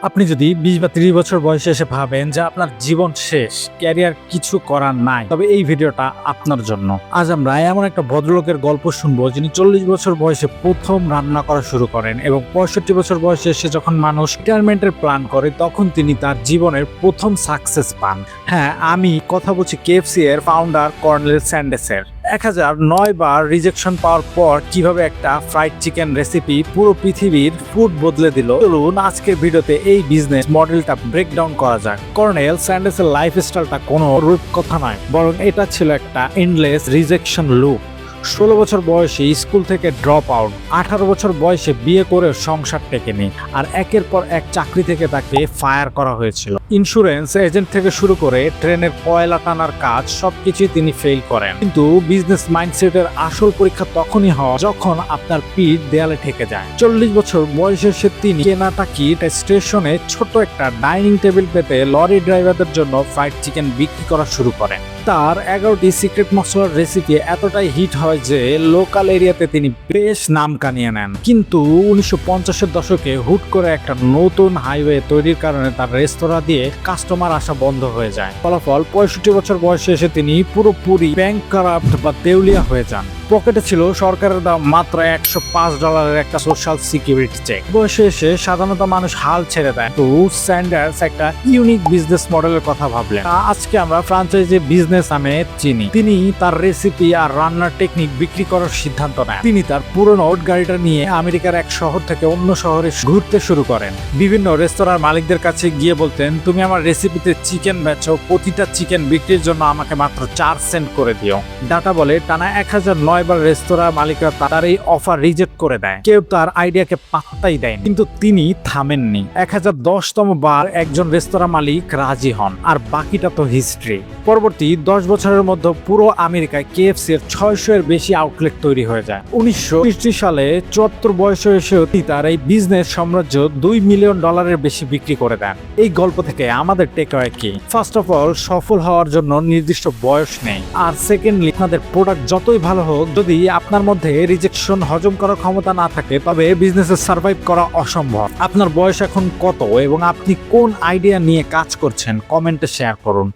আপনি যদি ২০ বা ৩০ বছর বয়সে এসে ভাবেন যে আপনার জীবন শেষ, ক্যারিয়ার কিছু করার নাই, তবে এই ভিডিওটা আপনার জন্য। আজ আমরা এমন একটা ভদ্রলোকের গল্প শুনবো যিনি ৪০ বছর বয়সে প্রথম রান্না করা শুরু করেন এবং ৬৫ বছর বয়সে এসে যখন মানুষ রিটায়ারমেন্টের প্ল্যান করে তখন তিনি তার জীবনের প্রথম সাকসেস পান। হ্যাঁ, আমি কথা বলছি কেএফসি এর ফাউন্ডার কর্নেল স্যান্ডেসের। ১০০৯ বার রিজেকশন পাওয়ার পর কিভাবে একটা ফ্রাইড চিকেন রেসিপি পুরো পৃথিবীর ফুড বদলে দিল, চলুন আজকের ভিডিওতে এই বিজনেস মডেলটা ব্রেকডাউন করা যাক। কর্নেল স্যান্ডেসের লাইফস্টাইলটা কোনো রূপকথা নয়, বরং এটা ছিল একটা এন্ডলেস রিজেকশন লুপ। ১৬ বছর বয়সে স্কুল থেকে ড্রপ আউট, ১৮ বছর বয়সে বিয়ে করে সংসার টেকেনি, আর একের পর এক চাকরি থেকে তাকে ফায়ার করা হয়েছিল। ইন্স্যুরেন্স এজেন্ট থেকে শুরু করে ট্রেনের কয়লা টানার কাজ সবকিছুই তিনি ফেল করেন। কিন্তু বিজনেস মাইন্ডসেটের আসল পরীক্ষা তখনই হয় যখন আপনার পিঠ দেয়ালে ঠেকে যায়। ৪০ বছর বয়সে এসে তিনি কেনাটাকি স্টেশনে ছোট একটা ডাইনিং টেবিল পেতে লরি ড্রাইভারদের জন্য ফ্রাইড চিকেন বিক্রি করা শুরু করেন। তার ১১টি সিক্রেট মশলার রেসিপি এতটাই হিট হয় যে লোকাল এরিয়াতে তিনি বেশ নাম কানিয়ে নেন। কিন্তু ১৯৫০-এর দশকে হুট করে একটা নতুন হাইওয়ে তৈরির কারণে তার রেস্তোরাঁ দিয়ে কাস্টমার আসা বন্ধ হয়ে যায়। ফলাফল ৬৫ বছর বয়সে এসে তিনি পুরোপুরি ব্যাংকরাপ্ট বা দেউলিয়া হয়ে যান। পকেটে ছিল সরকারের দাম মাত্র $১০৫ একটা সোশ্যাল সিকিউরিটি চেক। বয়সে এসে সাধারণত মানুষ হাল ছেড়ে দেয়, তো স্যান্ডার্স একটা ইউনিক বিজনেস মডেলের কথা ভাবলেন। আজকে আমরা ফ্রাঞ্চাইজি বিজনেস নামে চিনি। তিনি তার রেসিপি আর রান্নার টেকনিক বিক্রি করার সিদ্ধান্ত নেন। তিনি তার পুরনো ওট গাড়িটা নিয়ে আমেরিকার এক শহর থেকে অন্য শহরে ঘুরতে শুরু করেন। বিভিন্ন রেস্তোরাঁর মালিকদের কাছে গিয়ে বলতেন, তুমি আমার রেসিপিতে চিকেন বেচো, প্রতিটা চিকেন বিক্রির জন্য আমাকে মাত্র ৪ সেন্ট করে দিও। ডাটা বলে টানা ১০০৯ বার রেস্তোরাঁ মালিকরা তার এই অফার রিজেক্ট করে দেয়। কেউ তার আইডিয়াকে পাত্তাই দেয়নি, কিন্তু তিনি থামেননি। ১০১০তম বার একজন রেস্তোরাঁ মালিক রাজি হন, আর বাকিটা তো হিস্ট্রি। পরবর্তী ১০ বছরের মধ্যে পুরো আমেরিকায় কেএফসি এর ৬০০ এর বেশি আউটলেট তৈরি হয়ে যায়। ১৯৬০ সালে ৭৪ বয়সে এসেও তার এই বিজনেস সাম্রাজ্য $২ মিলিয়ন বেশি বিক্রি করে দেন। এই গল্প থেকে আমাদের টেকঅ্যাওয়ে কি? ফার্স্ট অফ অল, সফল হওয়ার জন্য নির্দিষ্ট বয়স নেই। আর সেকেন্ডলি, আপনাদের প্রোডাক্ট যতই ভালো হোক, যদি আপনার মধ্যে রিজেকশন হজম করার ক্ষমতা না থাকে, তবে বিজনেসে সার্ভাইভ করা অসম্ভব। আপনার বয়স এখন কত এবং আপনি কোন আইডিয়া নিয়ে কাজ করছেন? কমেন্টে শেয়ার করুন।